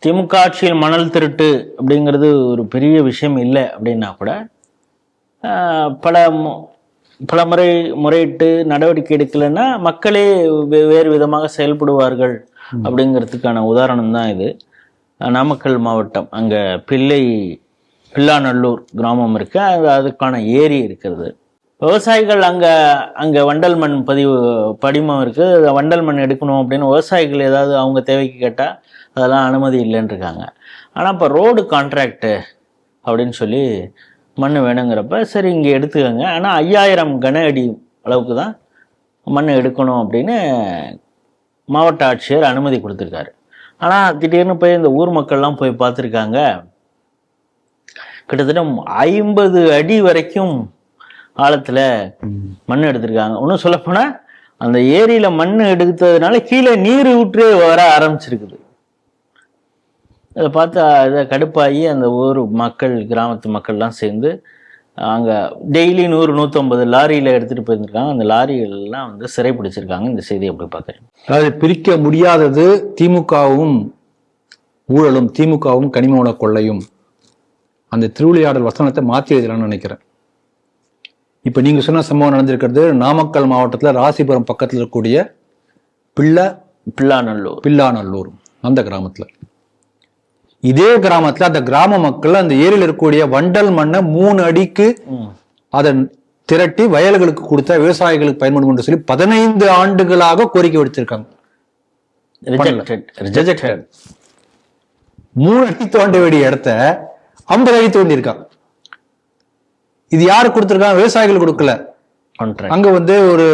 திமுக ஆட்சியில் மணல் திருட்டு அப்படிங்கிறது ஒரு பெரிய விஷயம் இல்லை அப்படின்னா கூட பல பல முறையிட்டு நடவடிக்கை எடுக்கலைன்னா மக்களே வேறு விதமாக செயல்படுவார்கள் அப்படிங்கிறதுக்கான உதாரணம் தான் இது. நாமக்கல் மாவட்டம் அங்கே பில்லாநல்லூர் கிராமம் இருக்கு, அதுக்கான ஏரி இருக்கிறது. விவசாயிகள் அங்கே வண்டல் மண் படிமம் இருக்குது, வண்டல் மண் எடுக்கணும் அப்படின்னு விவசாயிகள் ஏதாவது அவங்க தேவைக்கு கேட்டால் அதெல்லாம் அனுமதி இல்லைன்னு இருக்காங்க. ஆனால் இப்போ ரோடு கான்ட்ராக்டு அப்படின்னு சொல்லி மண் வேணுங்கிறப்ப சரி இங்கே எடுத்துக்கோங்க, ஆனால் 5000 கன அடி அளவுக்கு தான் மண் எடுக்கணும் அப்படின்னு மாவட்ட ஆட்சியர் அனுமதி கொடுத்துருக்காரு. ஆனால் திடீர்னு போய் இந்த ஊர் மக்கள்லாம் போய் பார்த்துருக்காங்க, கிட்டத்தட்ட 50 அடி வரைக்கும் ஆழத்தில் மண் எடுத்திருக்காங்க. இன்னும் சொல்லப்போனால் அந்த ஏரியில் மண் எடுத்ததுனால கீழே நீர் ஊற்றே வர ஆரம்பிச்சிருக்குது. அதை பார்த்து இதை கடுப்பாகி அந்த ஊர் மக்கள், கிராமத்து மக்கள்லாம் சேர்ந்து அங்கே டெய்லி 100-150 லாரியில் எடுத்துகிட்டு போயிருந்துருக்காங்க. அந்த லாரிகள்லாம் சிறை பிடிச்சிருக்காங்க. இந்த செய்தி எப்படி பார்க்குறேன்? அதாவது பிரிக்க முடியாதது திமுகவும் ஊழலும், திமுகவும் கனிம வள கொள்ளையும். அந்த திருவிளையாடல் வசனத்தை மாற்றி எழுதலாம்னு நினைக்கிறேன். இப்போ நீங்கள் சொன்ன சம்பவம் நடந்திருக்கிறது நாமக்கல் மாவட்டத்தில் ராசிபுரம் பக்கத்தில் இருக்கக்கூடிய பில்லாநல்லூர் அந்த கிராமத்தில். இதே கிராமத்துல அந்த கிராம மக்கள் அந்த ஏரியில் இருக்கக்கூடிய வண்டல் மண்ணை 3 அடிக்கு அதை திரட்டி வயல்களுக்கு கொடுத்த விவசாயிகளுக்கு பயன்படும் என்று சொல்லி 15 ஆண்டுகளாக கோரிக்கை விடுத்திருக்காங்க. 3 அடி தோண்ட வேண்டிய இடத்த 50 அடி தோண்டியிருக்காங்க. இது யாரு கொடுத்திருக்காங்க? விவசாயிகள் கொடுக்கல. அங்க ஒரு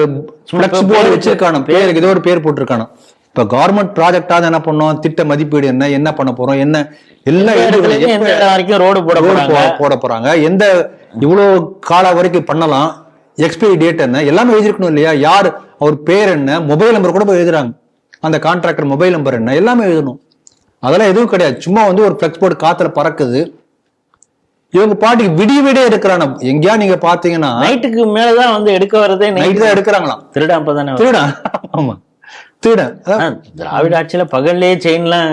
போர்டு வச்சிருக்கான பேருக்கு ஏதோ ஒரு பேர் போட்டிருக்கான. இப்ப கவர்மெண்ட் ப்ராஜெக்டாவது என்ன பண்ணோம், திட்ட மதிப்பீடு என்ன பண்ண போறோம், என்ன எல்லா ரோடு போட போறாங்க, எந்த இவ்வளவு கால வரைக்கும் பண்ணலாம், எக்ஸ்பைரி டேட் என்ன, எல்லாமே எழுதிருக்கணும் இல்லையா? யார், அவர் பேர் என்ன, மொபைல் நம்பர் கூட போய் எழுதுறாங்க. அந்த கான்ட்ராக்டர் மொபைல் நம்பர் என்ன, எல்லாமே எழுதணும். அதெல்லாம் எதுவும் கிடையாது. சும்மா ஒரு பிளக்ஸ் போர்டு காத்துல பறக்குது. இவங்க பாட்டுக்கு விடிய இருக்கிறாங்க. எங்கேயா நீங்க பாத்தீங்கன்னா நைட்டுக்கு மேலதான் எடுக்க வரதே, நைட்டு தான் எடுக்கிறாங்களாம். திருடா அப்பதானே திருடா. ஆமா, திராவிட ஆட்சியில பகல்லே செயின்லாம்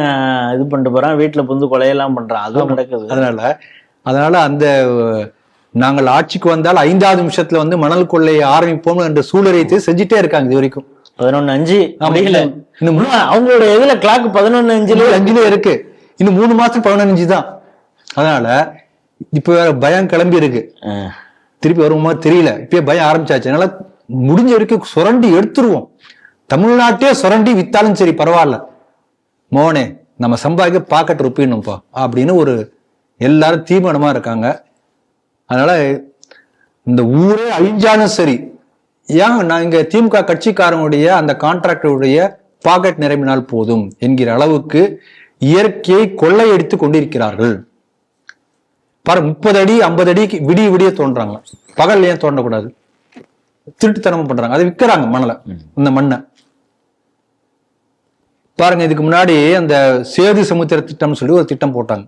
இது பண்ணிட்டு போறான், வீட்டுல புந்து கொலையெல்லாம் பண்றான், அதுவும் நடக்குது. அதனால அந்த நாங்கள் ஆட்சிக்கு வந்தால் 5வது நிமிஷத்துல மணல் கொள்ளையை ஆரம்பிப்போம் என்ற சூழலைத்து செஞ்சுட்டே இருக்காங்க. இது வரைக்கும் 11:05 அவங்களோட எதுல கிளாக் 11:05 இருக்கு. இன்னும் 3 மாசம் 11:05 தான். அதனால இப்ப வேற பயம் கிளம்பி இருக்கு. திருப்பி வருமா தெரியல. இப்பயே பயம் ஆரம்பிச்சாச்சு. அதனால முடிஞ்ச வரைக்கும் சுரண்டி எடுத்துருவோம். தமிழ்நாட்டே சுரண்டி வித்தாலும் சரி பரவாயில்ல, மோனே நம்ம சம்பாதிக்க பாக்கெட் ருப்பிடணும்ப்பா அப்படின்னு எல்லாரும் தீர்மானமா இருக்காங்க. அதனால இந்த ஊரே அழிஞ்சாலும் சரி, ஏன் நான் இங்க திமுக கட்சிக்காரங்களுடைய அந்த கான்ட்ராக்டருடைய பாக்கெட் நிரம்பினால் போதும் என்கிற அளவுக்கு இயற்கையை கொள்ளையடித்து கொண்டிருக்கிறார்கள். 30 அடி 50 அடிக்கு விடிய தோன்றாங்க. பகல் ஏன் தோண்டக்கூடாது? திருட்டுத்தனமும் பண்றாங்க. அதை விற்கிறாங்க மணலை, இந்த மண்ணை பாருங்க. இதுக்கு முன்னாடி அந்த சேது சமுத்திர திட்டம்னு சொல்லி ஒரு திட்டம் போட்டாங்க.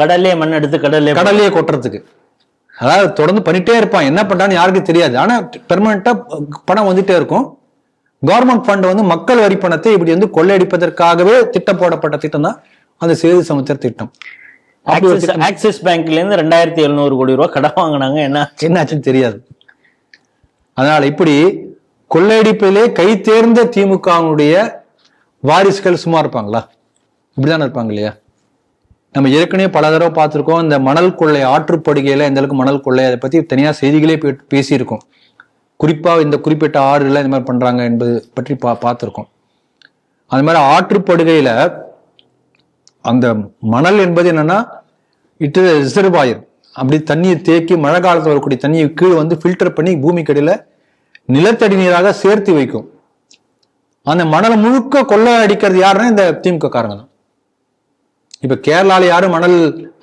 கடல்லே மண் எடுத்து கடல்லே கொட்டுறதுக்கு. அதாவது தொடர்ந்து பண்ணிட்டே இருப்பான், என்ன பண்றான்னு யாருக்கும் தெரியாது. ஆனா பெர்மனண்டா பணம் வந்துட்டே இருக்கும். கவர்மெண்ட் ஃபண்ட் மக்கள் வரி பணத்தை இப்படி கொள்ளையடிப்பதற்காகவே திட்டம் போடப்பட்ட திட்டம் தான் அந்த சேது சமுத்திர திட்டம். ஆக்சிஸ் பேங்க்ல இருந்து 2700 கோடி ரூபாய் கடன் வாங்கினாங்க. என்னாச்சுன்னு தெரியாது. அதனால இப்படி கொள்ளையடிப்பிலே கை தேர்ந்த திமுகவுடைய வாரிசுகள் சும்மா இருப்பாங்களா? இப்படிதானே இருப்பாங்க இல்லையா? நம்ம ஏற்கனவே பல தடவை பார்த்திருக்கோம். இந்த மணல் கொள்ளை, ஆற்றுப்படுகையில எந்த அளவுக்கு மணல் கொள்ளை, அதை பத்தி தனியா செய்திகளே பேசியிருக்கோம். குறிப்பா இந்த குறிப்பிட்ட ஆறுல இந்த மாதிரி பண்றாங்க என்பது பற்றி பார்த்திருக்கோம். அது மாதிரி ஆற்றுப்படுகையில அந்த மணல் என்பது என்னன்னா, இட் இஸ் ரிசர்வாயர். அப்படி தண்ணியை தேக்கி மழை காலத்தில் வரக்கூடிய தண்ணியை கீழே ஃபில்டர் பண்ணி பூமிக்கடியில நிலத்தடி நீராக சேர்த்து வைக்கும். அந்த மணலை முழுக்க கொள்ளை அடிக்கிறது யாருன்னா இந்த திமுக காரங்க தான். இப்ப கேரளால யாரும் மணல்,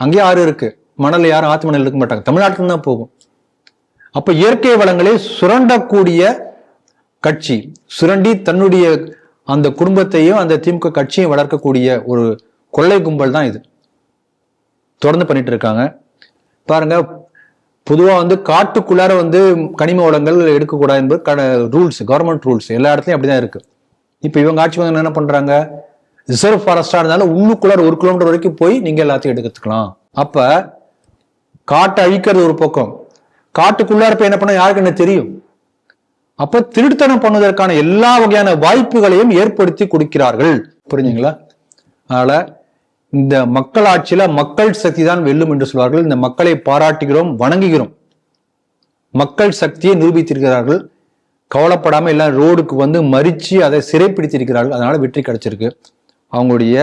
அங்கேயே ஆறு இருக்கு, மணல் யாரும் ஆத்து மணல் இருக்க மாட்டாங்க, தமிழ்நாட்டுல தான் போகும். அப்ப இயற்கை வளங்களை சுரண்டக்கூடிய கட்சி, சுரண்டி தன்னுடைய அந்த குடும்பத்தையும் அந்த திமுக கட்சியும் வளர்க்கக்கூடிய ஒரு கொள்ளை கும்பல் தான் இது. தொடர்ந்து பண்ணிட்டு இருக்காங்க. பாருங்க, பொதுவா காட்டுக்குள்ளார கனிம வளங்கள் எடுக்கக்கூடாது என்பது ரூல்ஸ், கவர்மெண்ட் ரூல்ஸ் எல்லா இடத்துலயும் அப்படிதான் இருக்கு. இப்ப இவங்க ஆட்சி என்ன பண்றாங்க, ரிசர்வ் ஃபாரஸ்டா இருந்தாலும் உள்ளுக்குள்ளார 1 கிலோமீட்டர் வரைக்கும் போய் நீங்க எல்லாத்தையும் எடுத்துக்கலாம். அப்ப காட்டை அழிக்கிறது ஒரு பக்கம், காட்டுக்குள்ளார போய் என்ன பண்ண யாருக்கு என்ன தெரியும். அப்ப திருட்டுத்தனம் பண்ணுவதற்கான எல்லா வகையான வாய்ப்புகளையும் ஏற்படுத்தி கொடுக்கிறார்கள். புரிஞ்சுங்களா? அதனால இந்த மக்களாட்சியில மக்கள் சக்தி தான் வெல்லும் என்று சொல்வார்கள். இந்த மக்களை பாராட்டுகிறோம், வணங்குகிறோம். மக்கள் சக்தியை நிரூபித்திருக்கிறார்கள். கவலைப்படாம எல்லாம் ரோடுக்கு வந்து மறிச்சு அதை சிறைப்பிடித்திருக்கிறார்கள். அதனால வெற்றி கிடைச்சிருக்கு. அவங்களுடைய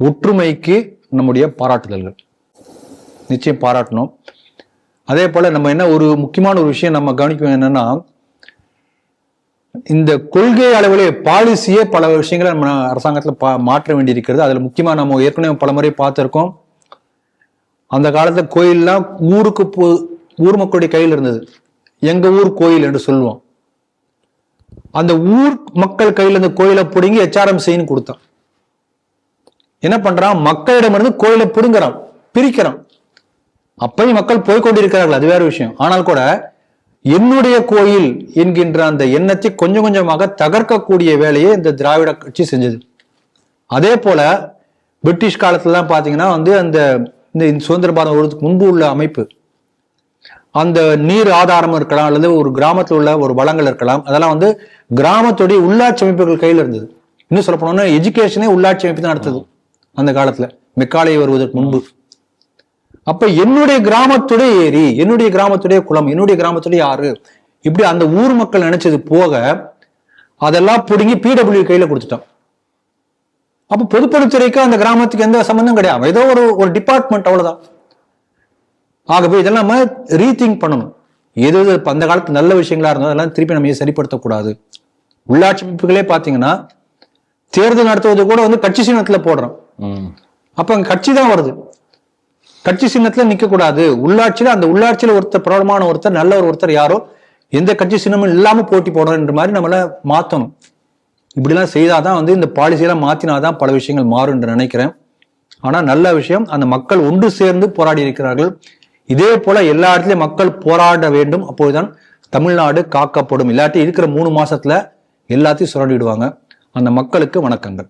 ஒற்றுமைக்கு நம்முடைய பாராட்டுதல்கள், நிச்சயம் பாராட்டணும். அதே போல நம்ம என்ன ஒரு முக்கியமான ஒரு விஷயம் நம்ம கவனிக்க என்னன்னா, இந்த கொள்கை அளவிலே பாலிசியே பல விஷயங்களை நம்ம அரசாங்கத்துல மாற்ற வேண்டியிருக்கிறது. அதுல முக்கியமா நம்ம ஏற்கனவே பல முறை பார்த்திருக்கோம். அந்த காலத்துல கோயில்லாம் ஊர் மக்களுடைய கையில் இருந்தது. எங்க ஊர் கோயில் என்று சொல்லுவோம். அந்த ஊர் மக்கள் கையில் இருந்த கோயிலை பிடுங்கி HRMC கொடுத்தான். என்ன பண்றான்? மக்களிடமிருந்து கோயிலை பிடுங்குறான், பிரிக்கிறான். அப்பயும் மக்கள் போய்கொண்டிருக்கிறார்கள், அது வேற விஷயம். ஆனால் கூட என்னுடைய கோயில் என்கின்ற அந்த எண்ணத்தை கொஞ்சம் கொஞ்சமாக தகர்க்கக்கூடிய வேலையை இந்த திராவிட கட்சி செஞ்சது. அதே போல பிரிட்டிஷ் காலத்துல தான் பாத்தீங்கன்னா வந்து அந்த இந்த சுதந்திர பாரதம் வருவதற்கு முன்பு உள்ள அமைப்பு, அந்த நீர் ஆதாரம் இருக்கலாம், அல்லது ஒரு கிராமத்தில் உள்ள ஒரு வளங்கள் இருக்கலாம், அதெல்லாம் வந்து கிராமத்துடைய உள்ளாட்சி அமைப்புகள் கையில் இருந்தது. இன்னும் சொல்ல போனோம்னா எஜுகேஷனே உள்ளாட்சி அமைப்பு தான் நடத்தது அந்த காலத்துல, மெக்காலே வருவதற்கு முன்பு. அப்ப என்னுடைய கிராமத்துடைய ஏரி, என்னுடைய கிராமத்துடைய குளம், என்னுடைய கிராமத்துடைய ஆறு, இப்படி அந்த ஊர் மக்கள் நினைச்சது போக அதெல்லாம் பிடுங்கி PWD கையில கொடுத்துட்டான். அப்ப பொதுப்பணித்துறைக்கு அந்த கிராமத்துக்கு எந்த சம்பந்தம் கிடையாது, ஏதோ ஒரு டிபார்ட்மெண்ட், அவ்வளவுதான். ஆகவே இதெல்லாம் நம்ம ரீதிங்க் பண்ணணும். ஏதோ அந்த காலத்து நல்ல விஷயங்களா இருந்தோம் அதெல்லாம் திருப்பி நம்ம செயல்படுத்தக்கூடாது. உள்ளாட்சி அமைப்புகளே பாத்தீங்கன்னா தேர்தல் நடத்துவது கூட வந்து கட்சி சின்னத்துல போடுறோம். அப்ப அங்க கட்சி தான் வருது, கட்சி சின்னத்துல நிக்க கூடாது. உள்ளாட்சியில அந்த உள்ளாட்சியில ஒருத்தர் பிரபலமான ஒருத்தர், நல்ல ஒருத்தர் யாரோ எந்த கட்சி சின்னமும் இல்லாம போட்டி போடணும் என்ற மாதிரி நம்மள மாத்தணும். இப்படிலாம் செய்தாதான் வந்து இந்த பாலிசியெல்லாம் மாத்தினாதான் பல விஷயங்கள் மாறும் என்று நினைக்கிறேன். ஆனா நல்ல விஷயம், அந்த மக்கள் ஒன்று சேர்ந்து போராடி இருக்கிறார்கள். இதே போல எல்லா இடத்துலயும் மக்கள் போராட வேண்டும். அப்போதுதான் தமிழ்நாடு காக்கப்படும். இல்லாட்டி இருக்கிற 3 மாசத்துல எல்லாத்தையும் சுரண்டிடுவாங்க. அந்த மக்களுக்கு வணக்கங்கள்.